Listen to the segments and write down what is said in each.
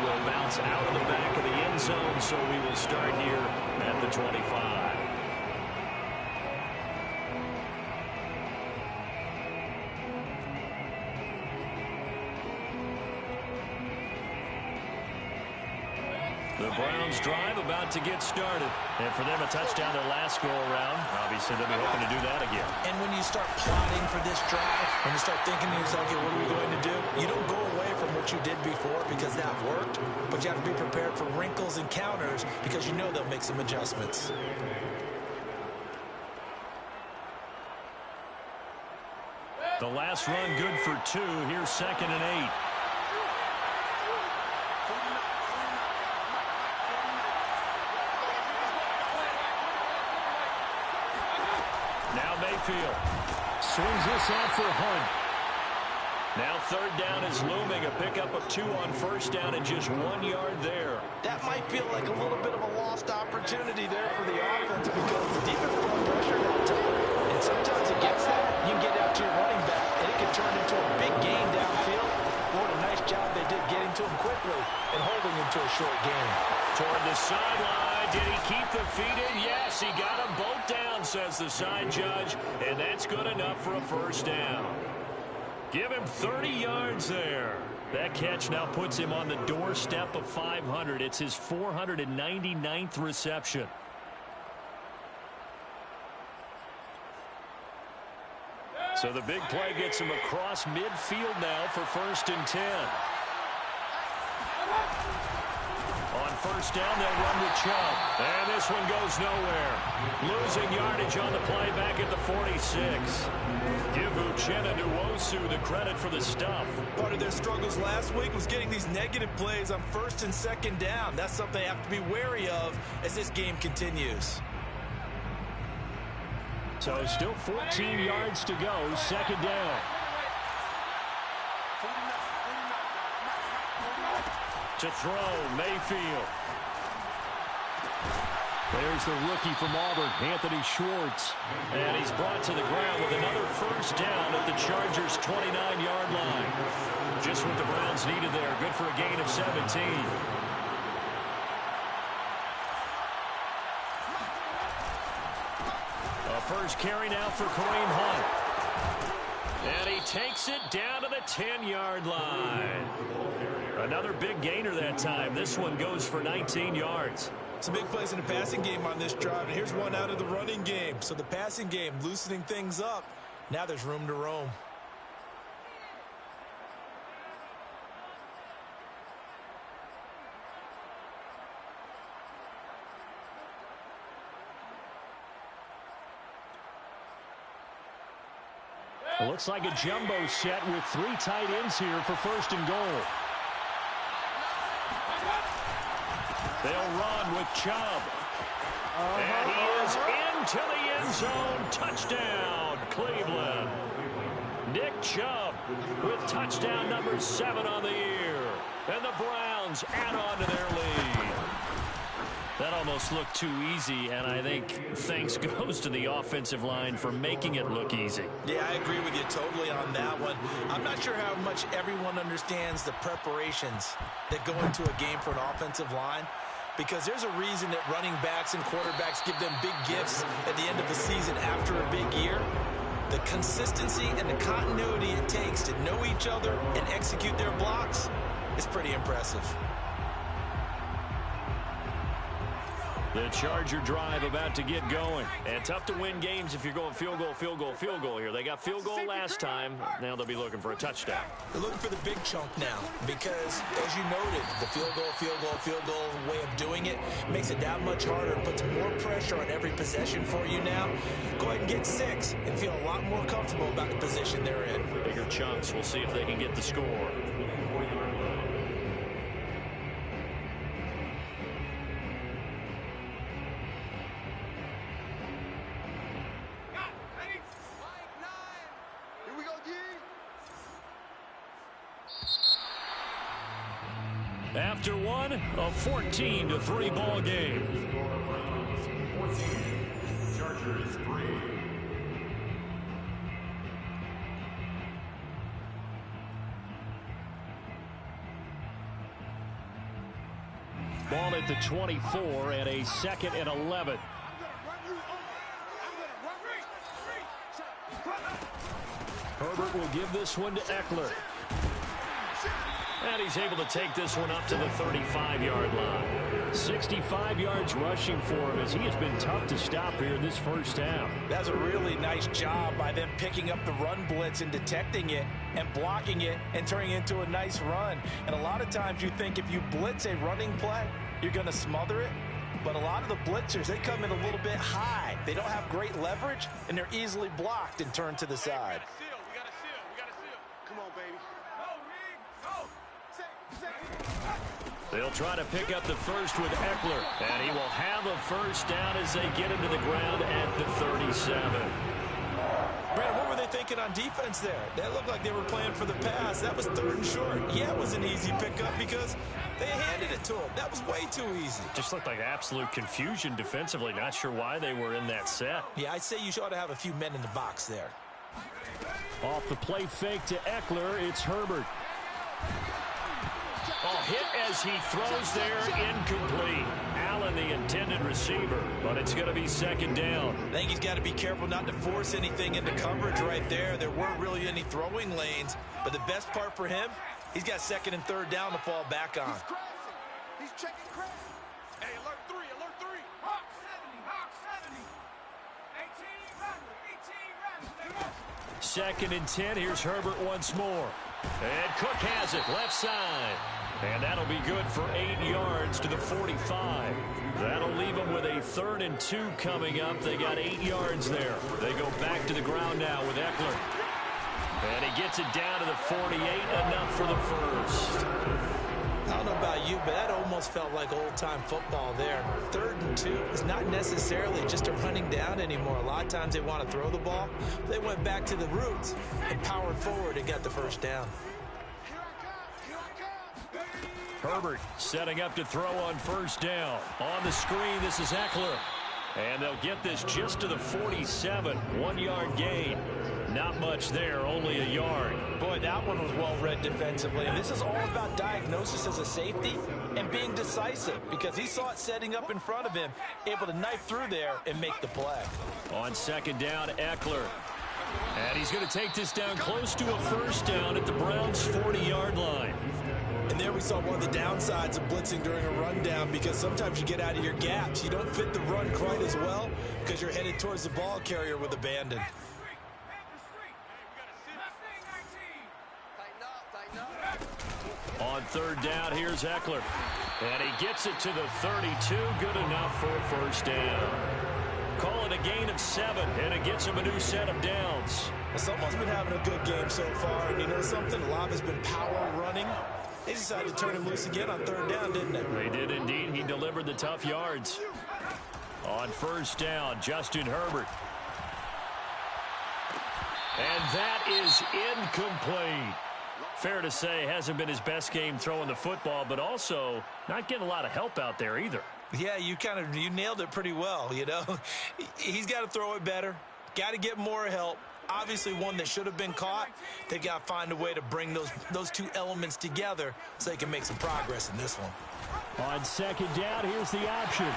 one will bounce out of the back of the end zone, so we will start here at the 25. The Browns drive about to get started. And for them, a touchdown their last go-around. Obviously, they'll be hoping to do that again. And when you start plotting for this drive, when you start thinking to yourself, okay, what are we going to do? You don't go away from what you did before because that worked, but you have to be prepared for wrinkles and counters because you know they'll make some adjustments. The last run good for 2. Here's 2nd and 8. Now Mayfield swings this out for Hunt. Now 3rd down is looming. A pickup of 2 on 1st down and just 1 yard there. That might feel like a little bit of a lost opportunity there for the offense because the defense brought pressure down top. And sometimes against that, you can get out to your running back, and it can turn into a big gain downfield. What a nice job they did getting to him quickly and holding him to a short gain. Toward the sideline. Did he keep the feet in? Yes, he got them both down, says the side judge. And that's good enough for a 1st down. Give him 30 yards there. That catch now puts him on the doorstep of 500. It's his 499th reception. So the big play gets him across midfield now for 1st and 10. On 1st down, they'll run with Chubb. And this one goes nowhere. Losing yardage on the play back at the 46. Give Uchenna Nwosu the credit for the stuff. Part of their struggles last week was getting these negative plays on 1st and 2nd down. That's something they have to be wary of as this game continues. So still 14 yards to go, 2nd down. To throw, Mayfield. There's the rookie from Auburn, Anthony Schwartz. And he's brought to the ground with another 1st down at the Chargers' 29-yard line. Just what the Browns needed there. Good for a gain of 17. A first carry now for Kareem Hunt. And he takes it down to the 10-yard line. Another big gainer that time. This one goes for 19 yards. Some big plays in the passing game on this drive. And here's one out of the running game. So the passing game loosening things up. Now there's room to roam. It looks like a jumbo set with 3 tight ends here for 1st and goal. They'll run with Chubb. And he is into the end zone. Touchdown, Cleveland. Nick Chubb with touchdown number 7 on the year. And the Browns add on to their lead. That almost looked too easy, and I think thanks goes to the offensive line for making it look easy. Yeah, I agree with you totally on that one. I'm not sure how much everyone understands the preparations that go into a game for an offensive line, because there's a reason that running backs and quarterbacks give them big gifts at the end of the season after a big year. The consistency and the continuity it takes to know each other and execute their blocks is pretty impressive. The Charger drive about to get going. And tough to win games if you're going field goal, field goal, field goal here. They got field goal last time. Now they'll be looking for a touchdown. They're looking for the big chunk now because, as you noted, the field goal, field goal, field goal way of doing it makes it that much harder and puts more pressure on every possession for you now. Go ahead and get 6 and feel a lot more comfortable about the position they're in. Bigger chunks. We'll see if they can get the score. After one, a 14-3 ball game. Chargers 3. Ball at the 24 and a 2nd and 11. Herbert will give this one to Eckler. And he's able to take this one up to the 35-yard line. 65 yards rushing for him as he has been tough to stop here in this first half. That's a really nice job by them picking up the run blitz and detecting it and blocking it and turning it into a nice run. And a lot of times you think if you blitz a running play, you're going to smother it. But a lot of the blitzers, they come in a little bit high. They don't have great leverage, and they're easily blocked and turned to the side. They'll try to pick up the first with Eckler, and he will have a first down as they get into the ground at the 37. Brandon, what were they thinking on defense there? That looked like they were playing for the pass. That was 3rd and short. Yeah, it was an easy pickup because they handed it to him. That was way too easy. Just looked like absolute confusion defensively. Not sure why they were in that set. Yeah, I'd say you ought to have a few men in the box there. Off the play fake to Eckler, it's Herbert. Oh, hit as he throws there, incomplete. Allen, the intended receiver, but it's going to be 2nd down. I think he's got to be careful not to force anything into coverage right there. There weren't really any throwing lanes, but the best part for him, he's got 2nd and 3rd down to fall back on. He's checking crash. Hey, alert 3, alert 3. Hawk 70, Hawk 2nd 70. 18 runners, 18 runners. and 10, here's Herbert once more. And Cook has it, left side. And that'll be good for 8 yards to the 45. That'll leave them with a 3rd and 2 coming up. They got 8 yards there. They go back to the ground now with Eckler. And he gets it down to the 48, enough for the first. I don't know about you, but that almost felt like old-time football there. 3rd and 2 is not necessarily just a running down anymore. A lot of times they want to throw the ball. They went back to the roots and powered forward and got the first down. Herbert setting up to throw on 1st down. On the screen, this is Eckler. And they'll get this just to the 47. 1-yard gain. Not much there, only a yard. Boy, that one was well read defensively. And this is all about diagnosis as a safety and being decisive because he saw it setting up in front of him, able to knife through there and make the play. On 2nd down, Eckler. And he's going to take this down close to a first down at the Browns' 40-yard line. And there we saw one of the downsides of blitzing during a rundown because sometimes you get out of your gaps. You don't fit the run quite as well because you're headed towards the ball carrier with abandon. On 3rd down, here's Eckler. And he gets it to the 32. Good enough for a first down. Call it a gain of 7, and it gets him a new set of downs. Well, someone's been having a good game so far, and you know something? A lot has been power running. They decided to turn him loose again on 3rd down, didn't they? They did indeed. He delivered the tough yards. On 1st down, Justin Herbert. And that is incomplete. Fair to say, hasn't been his best game throwing the football, but also not getting a lot of help out there either. Yeah, you nailed it pretty well, you know. He's got to throw it better. Got to get more help. Obviously one that should have been caught. They got to find a way to bring those two elements together so they can make some progress in this one. On 2nd down, here's the option.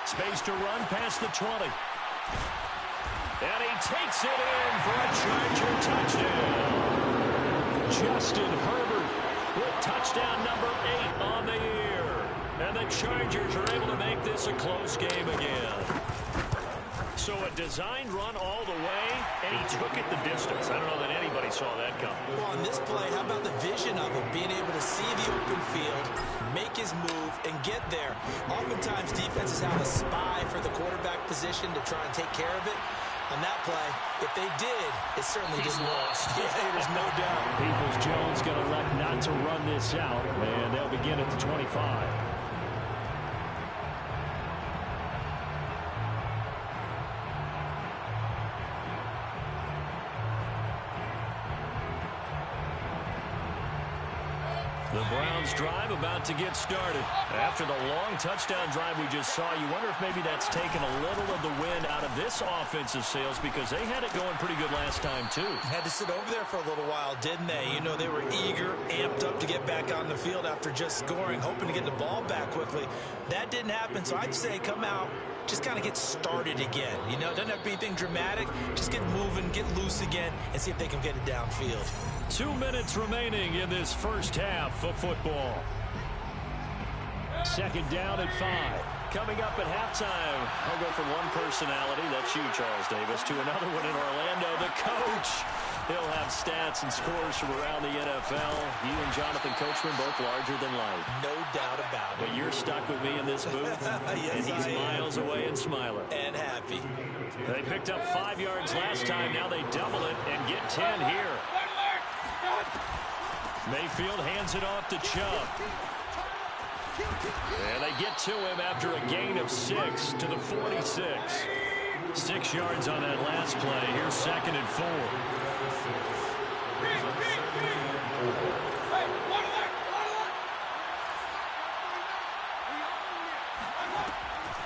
Space to run past the 20. And he takes it in for a Charger touchdown. Justin Herbert with touchdown number 8 on the year. And the Chargers are able to make this a close game again. So a designed run all the way, and he took it the distance. I don't know that anybody saw that coming. Well, on this play, how about the vision of him, being able to see the open field, make his move, and get there. Oftentimes, defenses have a spy for the quarterback position to try and take care of it. On that play, if they did, it certainly didn't work. Yeah, there's no doubt. Peoples-Jones going to elect not to run this out, and they'll begin at the 25. The Browns drive about to get started. After the long touchdown drive we just saw, you wonder if maybe that's taken a little of the wind out of this offensive sails because they had it going pretty good last time too. Had to sit over there for a little while, didn't they? You know, they were eager, amped up to get back on the field after just scoring, hoping to get the ball back quickly. That didn't happen, so I'd say come out, just kind of get started again. You know, doesn't have to be anything dramatic. Just get moving, get loose again, and see if they can get it downfield. 2 minutes remaining in this first half of football. Second down at 5. Coming up at halftime, I'll go from one personality, that's you, Charles Davis, to another one in Orlando, the coach. He'll have stats and scores from around the NFL. You and Jonathan Coachman both larger than life. No doubt about it. But you're stuck with me in this booth, yes, and he's miles away and smiling. And happy. They picked up 5 yards last time. Now they double it and get 10 here. Mayfield hands it off to Chubb. And they get to him after a gain of 6 to the 46. 6 yards on that last play. Here's 2nd and 4.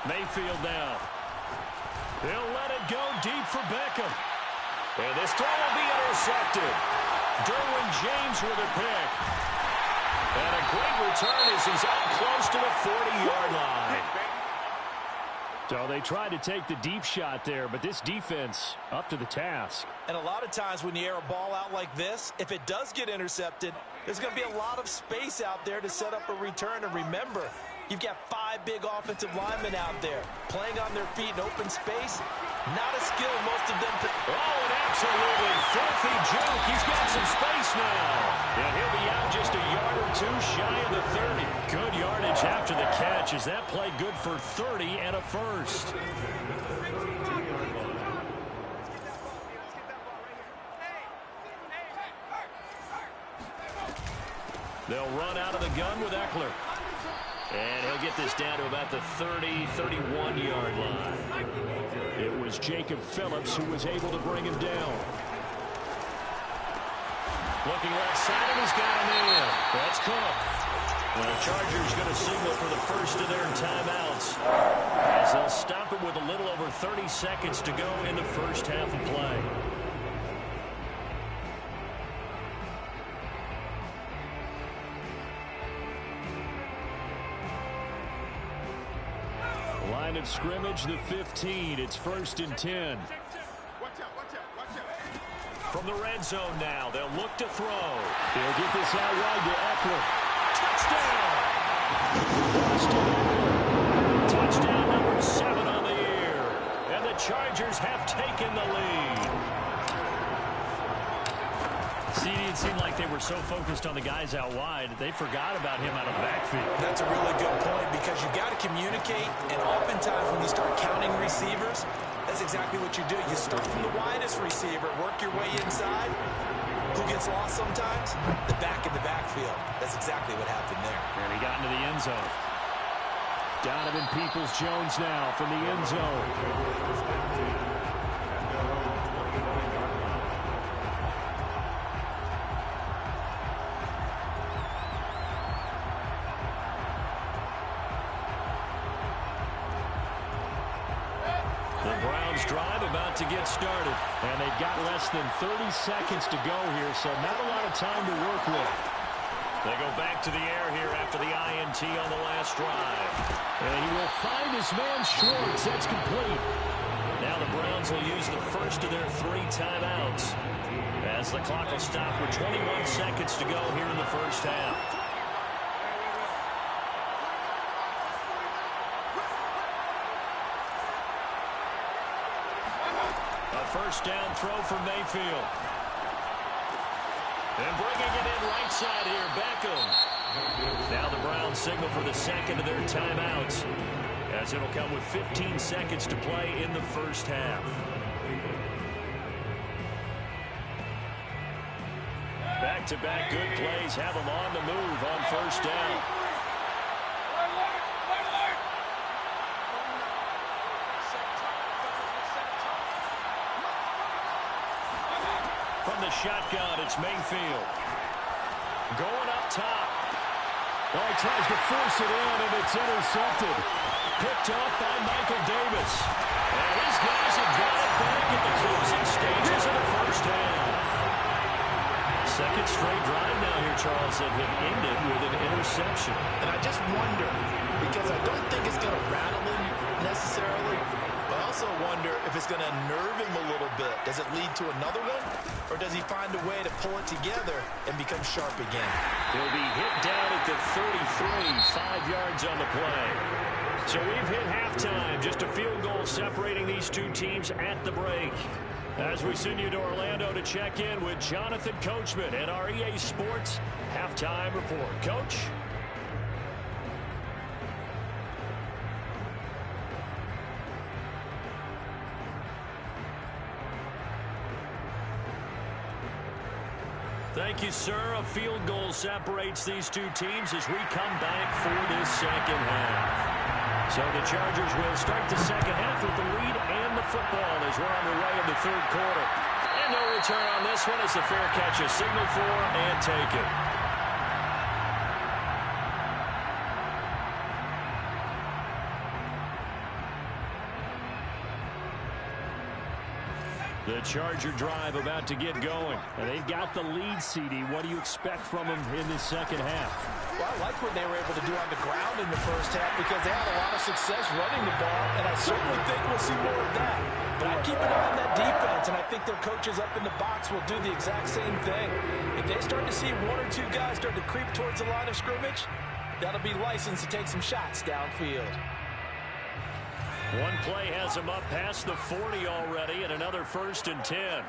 Mayfield now. They'll let it go deep for Beckham. And this throw will be intercepted. Derwin James with a pick. And a great return as he's out close to the 40-yard line. So they tried to take the deep shot there, but this defense up to the task. And a lot of times when you air a ball out like this, if it does get intercepted, there's going to be a lot of space out there to set up a return. And remember, you've got 5 big offensive linemen out there playing on their feet in open space. Not a skill most of them. Oh, an absolutely filthy juke. He's got some space now. And he'll be out just a yard or 2 shy of the 30. Good yardage after the catch. Is that play good for 30 and a first? They'll run out of the gun with Eckler. And he'll get this down to about the 30, 31-yard line. It was Jacob Phillips who was able to bring him down. Looking right side, and he's got him in. That's Cook. And the Chargers going to signal for the first of their timeouts, as they'll stop it with a little over 30 seconds to go in the first half of play. Line of scrimmage, the 15. It's 1st and 10. From the red zone now, they'll look to throw. They'll get this out wide to Eckler. Touchdown! Touchdown number 7 on the year. And the Chargers have taken the lead. See, it seemed like they were so focused on the guys out wide, they forgot about him out of the backfield. That's a really good point because you've got to communicate, and oftentimes when you start counting receivers, that's exactly what you do. You start from the widest receiver, work your way inside. Who gets lost sometimes? The back in the backfield. That's exactly what happened there. And he got into the end zone. Donovan Peoples-Jones now from the end zone. Drive about to get started, and they've got less than 30 seconds to go here, so not a lot of time to work with. They go back to the air here after the INT on the last drive, and he will find his man Schwartz. That's complete. Now the Browns will use the first of their 3 timeouts, as the clock will stop with 21 seconds to go here in the first half. First down throw for Mayfield. And bringing it in right side here, Beckham. Now the Browns signal for the second of their timeouts, as it'll come with 15 seconds to play in the first half. Back-to-back good plays have them on the move on first down. From the shotgun, it's Mayfield. Going up top. Oh, he tries to force it in, and it's intercepted. Picked up by Michael Davis. And these guys have got it back at the closing stages of the first half. Second straight drive now here, Charles, that have ended with an interception. And I just wonder, because I don't think it's going to rattle him necessarily, but I also wonder if it's going to nerve him a little bit. Does it lead to another one, or does he find a way to pull it together and become sharp again? He'll be hit down at the 33, 5 yards on the play. So we've hit halftime, just a field goal separating these two teams at the break. As we send you to Orlando to check in with Jonathan Coachman at our EA Sports Halftime Report. Coach? Thank you, sir. A field goal separates these two teams as we come back for this second half. So the Chargers will start the second half with the lead and the football as we're on the way in the third quarter. And no return on this one as the fair catch is signaled for and taken. The Charger drive about to get going. And they've got the lead, CD. What do you expect from them in this second half? Well, I like what they were able to do on the ground in the first half because they had a lot of success running the ball, and I certainly think we'll see more of that. But I keep an eye on that defense, and I think their coaches up in the box will do the exact same thing. If they start to see one or two guys start to creep towards the line of scrimmage, that'll be licensed to take some shots downfield. One play has him up past the 40 already, and another 1st and 10.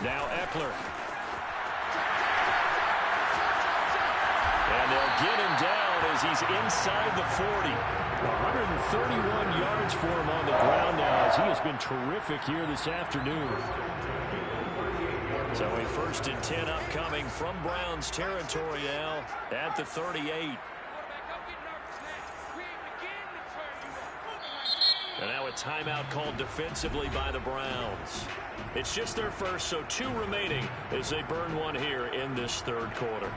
Now Eckler. And they'll get him down as he's inside the 40. 131 yards for him on the ground now as he has been terrific here this afternoon. So a 1st and 10 upcoming from Browns territory now at the 38. And now a timeout called defensively by the Browns. It's just their first, so 2 remaining as they burn one here in this third quarter.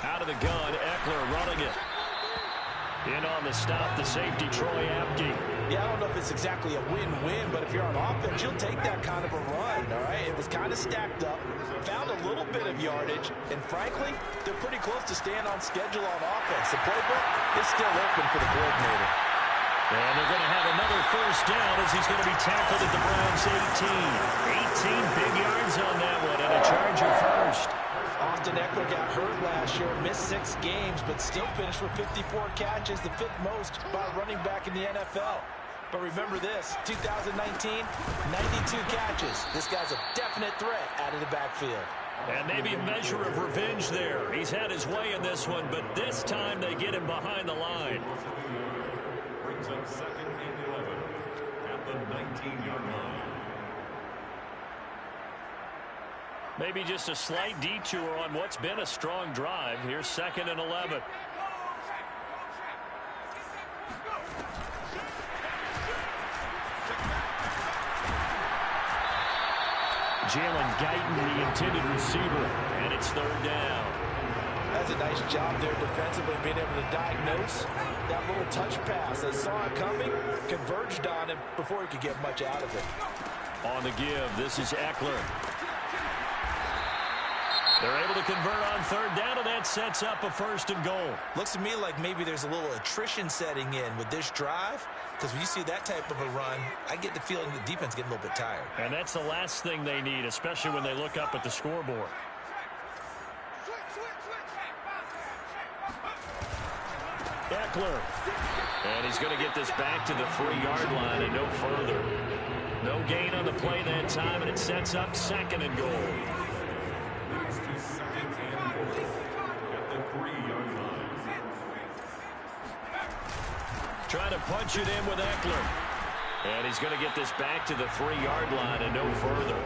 Out of the gun, Eckler running it. In on the stop, the safety, Troy Apke. Yeah, I don't know if it's exactly a win-win, but if you're on offense, you'll take that kind of a run, all right? It was kind of stacked up, found a little bit of yardage, and frankly, they're pretty close to staying on schedule on offense. The playbook is still open for the coordinator. And they're going to have another 1st down as he's going to be tackled at the Browns' 18. 18 big yards on that one, and a Charger first. Austin Eckler got hurt last year, missed 6 games, but still finished with 54 catches, the 5th most by a running back in the NFL. But remember this, 2019, 92 catches. This guy's a definite threat out of the backfield. And maybe a measure of revenge there. He's had his way in this one, but this time they get him behind the line. Brings up 2nd and 11 at the 19-yard line. Maybe just a slight detour on what's been a strong drive. Here's 2nd and 11. Jalen Guyton, the intended receiver, and it's 3rd down. That's a nice job there defensively, being able to diagnose that little touch pass. They saw it coming, converged on him before he could get much out of it. On the give, this is Eckler. They're able to convert on 3rd down, and that sets up a 1st and goal. Looks to me like maybe there's a little attrition setting in with this drive, because when you see that type of a run, I get the feeling the defense getting a little bit tired. And that's the last thing they need, especially when they look up at the scoreboard. Eckler. And he's going to get this back to the 3-yard line and no further. No gain on the play that time, and it sets up 2nd and goal. Moves to 2nd and goal at the 3-yard line. Trying to punch it in with Eckler. And he's going to get this back to the 3-yard line and no further.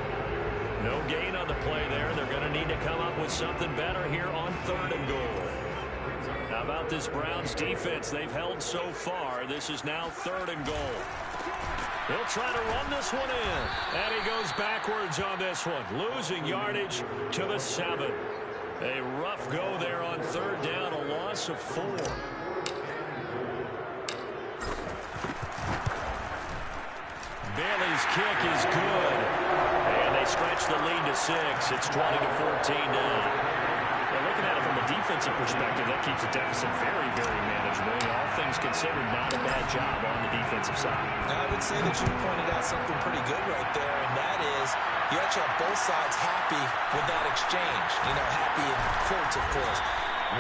No gain on the play there. They're going to need to come up with something better here on 3rd and goal. How about this Browns defense? They've held so far. This is now 3rd and goal. He'll try to run this one in. And he goes backwards on this one, losing yardage to the 7. A rough go there on 3rd down, a loss of 4. Bailey's kick is good. And they stretch the lead to 6. It's 20-14 now. Well, looking at it from a defensive perspective, that keeps the deficit very, very manageable. All things considered, not a bad job on the defensive side. I would say that you pointed out something pretty good right there, and that is you actually have both sides happy with that exchange. You know, happy in quotes, of course.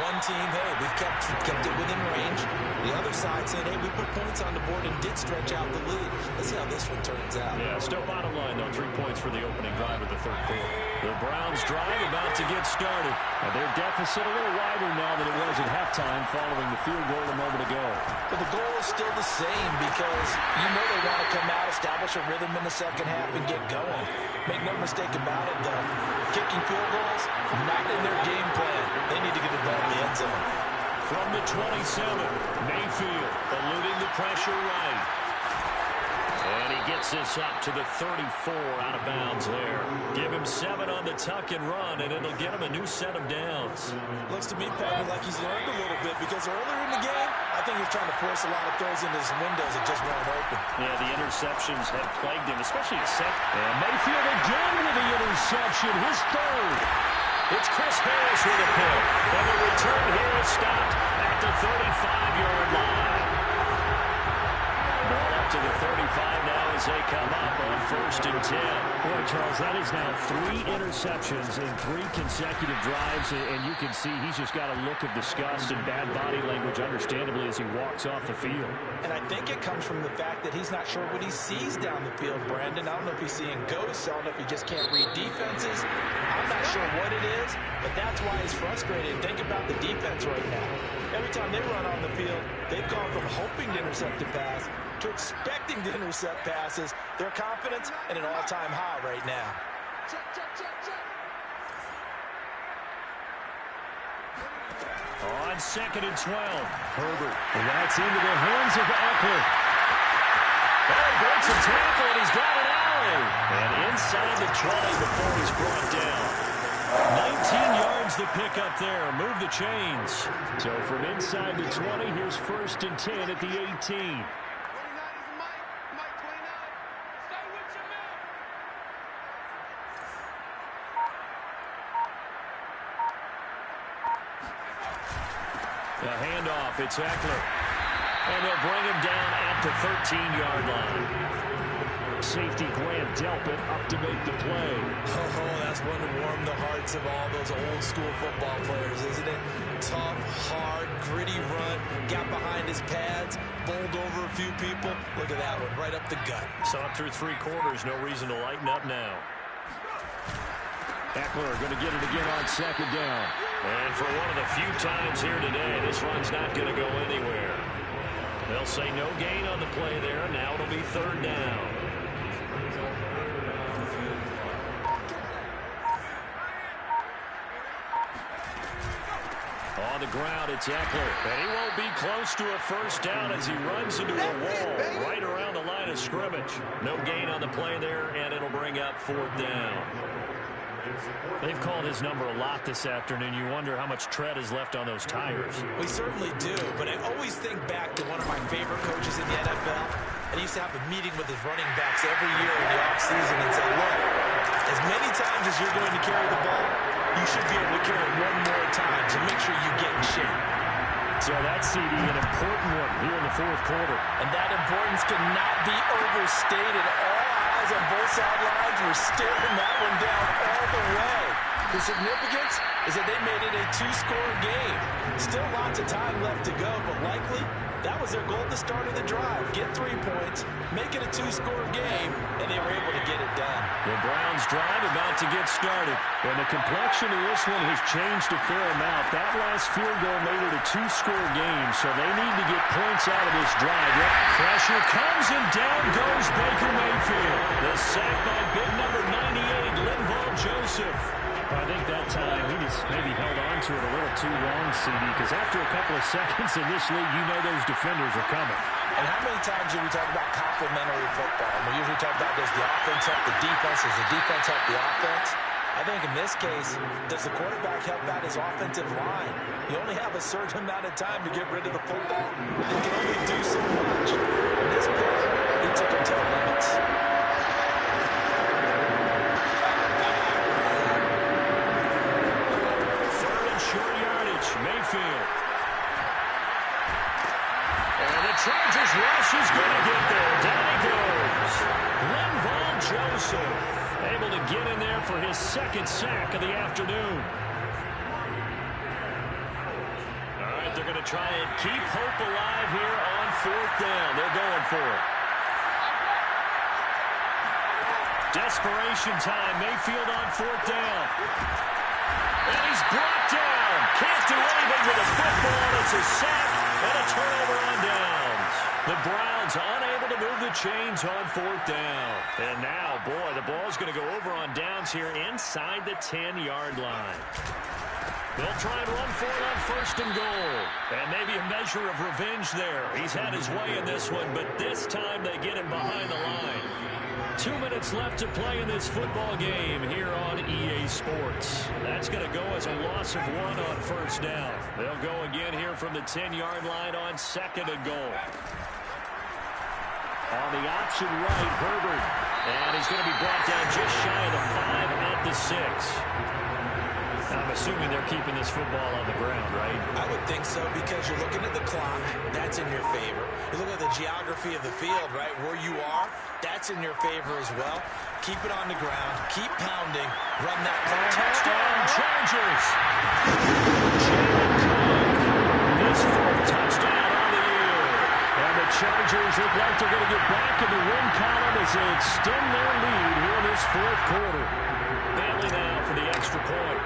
One team, hey, we've kept it within range. The other side saying, hey, we put points on the board and did stretch out the lead. Let's see how this one turns out. Yeah, still bottom line, though. 3 points for the opening drive of the 3rd quarter. The Browns drive about to get started. Their deficit a little wider now than it was at halftime following the field goal a moment ago. But the goal is still the same because you know they want to come out, establish a rhythm in the second half, and get going. Make no mistake about it, though. Kicking field goals, not in their game plan. They need to get the ball in the end zone. From the 27, Mayfield eluding the pressure right. And he gets this up to the 34 out of bounds there. Give him 7 on the tuck and run, and it'll get him a new set of downs. Looks to me, Patton, like he's learned a little bit because earlier in the game, I think he was trying to force a lot of throws into his windows that just weren't open. Yeah, the interceptions have plagued him, especially at second. And Mayfield again with the interception, his 3rd. It's Chris Harris with a pick. And the return here is stopped at the 35-yard line. Ball up to the 35 now as they come up on 1st and 10. Boy, Charles, that is now 3 interceptions in 3 consecutive drives, and you can see he's just got a look of disgust and bad body language, understandably, as he walks off the field. And I think it comes from the fact that he's not sure what he sees down the field, Brandon. I don't know if he's seeing ghosts. I don't know if he just can't read defenses. I'm not sure what it is, but that's why he's frustrated. Think about the defense right now. Every time they run on the field, they've gone from hoping to intercept a pass to expecting to intercept passes. Their confidence at an all-time high right now. Check, check, check, check. On 2nd and 12, Herbert, and that's into the hands of Eckler. oh, breaks a tackle, and he's got an alley. And inside the 20 before he's brought down. 19 yards the pick up there. Move the chains. So from inside the 20, here's 1st and 10 at the 18. 29 is Mike. Mike 29. Stay with your man. The handoff, it's Eckler. And they'll bring him down at the 13-yard line. Safety Grant Delpit up to make the play. Oh, that's one to warm the hearts of all those old-school football players, isn't it? Tough, hard, gritty run, got behind his pads, bowled over a few people. Look at that one, right up the gut. Saw it through 3 quarters, no reason to lighten up now. Eckler going to get it again on 2nd down. And for one of the few times here today, this run's not going to go anywhere. They'll say no gain on the play there. Now it'll be 3rd down. On the ground, it's Eckler. And he won't be close to a 1st down as he runs into a wall right around the line of scrimmage. No gain on the play there, and it'll bring up 4th down. They've called his number a lot this afternoon. You wonder how much tread is left on those tires. We certainly do, but I always think back to one of my favorite coaches in the NFL. And he used to have a meeting with his running backs every year in the offseason and say, look, as many times as you're going to carry the ball, you should be able to carry it one more time to make sure you get in shape. So that CD, an important one here in the 4th quarter. And that importance cannot be overstated. All eyes on both sidelines were staring that one down all the way. The significance is that they made it a 2-score game. Still lots of time left to go, but likely that was their goal at the start of the drive. Get 3 points, make it a 2-score game, and they were able to get it done. The Browns drive about to get started. And the complexion of this one has changed a fair amount. That last field goal made it a 2-score game, so they need to get points out of this drive. Yep. Pressure comes, and down goes Baker Mayfield. The sack by big number 98, Linval Joseph. I think that time he just maybe held on to it a little too long, CD, because after a couple of seconds in this league, you know those defenders are coming. And how many times do we talk about complementary football? And we usually talk about, does the offense help the defense? Does the defense help the offense? I think in this case, does the quarterback help out his offensive line? You only have a certain amount of time to get rid of the football. You can only do so much. In this play, he took him to the limits. Third and short yardage, Mayfield. And the Chargers rush is going to get there. Down he goes. Linval Joseph able to get in there for his second sack of the afternoon. All right, they're going to try and keep hope alive here on fourth down. They're going for it. Desperation time. Mayfield on fourth down. And he's brought down. Can't do anything with the football. It's a sack and a turnover on downs. The Browns unable to move the chains on fourth down. And now, boy, the ball's going to go over on downs here inside the 10-yard line. They'll try and run for it on first and goal. And maybe a measure of revenge there. He's had his way in this one, but this time they get him behind the line. 2 minutes left to play in this football game here on EA Sports. That's going to go as a loss of 1 on first down. They'll go again here from the 10-yard line on second and goal. On the option right, Herbert. And he's going to be brought down just shy of the 5 at the 6. I'm assuming they're keeping this football on the ground, right? I would think so, because you're looking at the clock. That's in your favor. You look at the geography of the field, right? Where you are, that's in your favor as well. Keep it on the ground. Keep pounding. Run that clock. Touchdown, Chargers. His fourth touchdown on the year. And the Chargers look like they're going to get back in the win column as they extend their lead here in this fourth quarter. Bailey now for the extra point.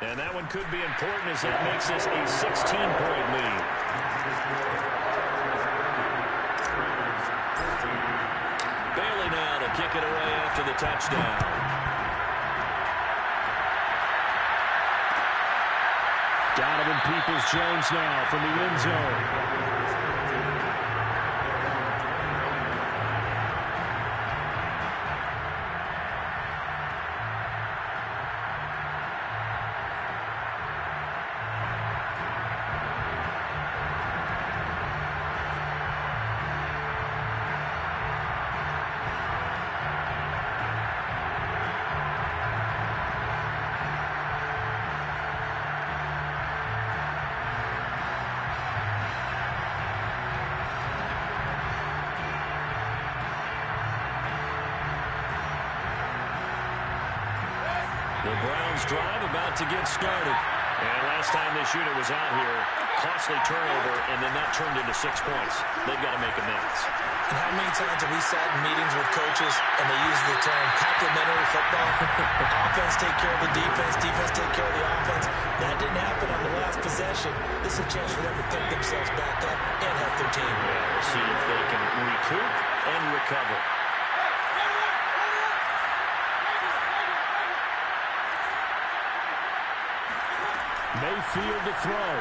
And that one could be important as that makes this a 16-point lead. Bailey now to kick it away after the touchdown. Donovan Peoples-Jones now from the end zone. The Browns drive about to get started. And last time this unit was out here, costly turnover, and then that turned into 6 points. They've got to make amends. And how many times have we sat in meetings with coaches and they use the term complementary football? Offense take care of the defense, defense take care of the offense. That didn't happen on the last possession. This is a chance for them to pick themselves back up and help their team. Yeah, we'll see if they can recoup and recover. Mayfield to throw.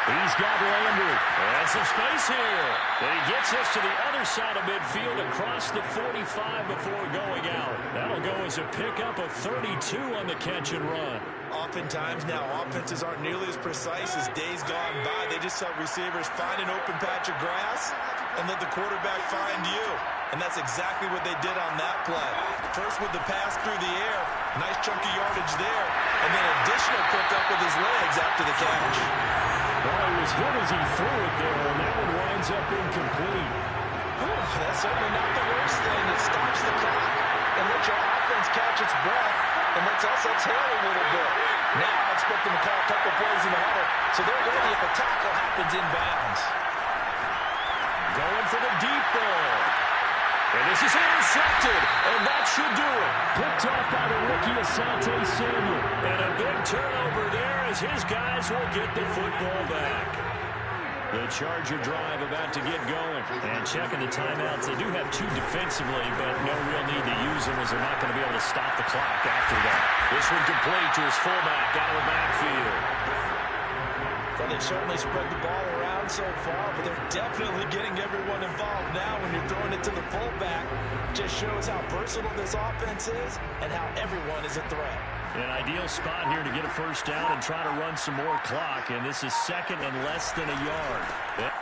He's got Landry. And some space here. And he gets us to the other side of midfield across the 45 before going out. That'll go as a pickup of 32 on the catch and run. Oftentimes now, offenses aren't nearly as precise as days gone by. They just help receivers find an open patch of grass and let the quarterback find you. And that's exactly what they did on that play. First with the pass through the air, nice chunky yardage there, and then additional pickup with his legs after the catch. Well, he was hit as he threw it there, and that one winds up incomplete. That's certainly not the worst thing. It stops the clock and lets your offense catch its breath and lets us exhale a little bit. Now I expect them to call a couple plays in the huddle, so they're ready if a tackle happens inbounds. Going for the deep ball. And this is intercepted, and that should do it. Picked off by the rookie Asante Samuel. And a big turnover there as his guys will get the football back. The Charger drive about to get going. And checking the timeouts. They do have 2 defensively, but no real need to use them as they're not going to be able to stop the clock after that. This one complete to his fullback out of the backfield. Well, they've certainly spread the ball around so far, but they're definitely getting everyone involved now when you're throwing it to the fullback. Just shows how versatile this offense is and how everyone is a threat. An ideal spot here to get a first down and try to run some more clock, and this is second and less than a yard.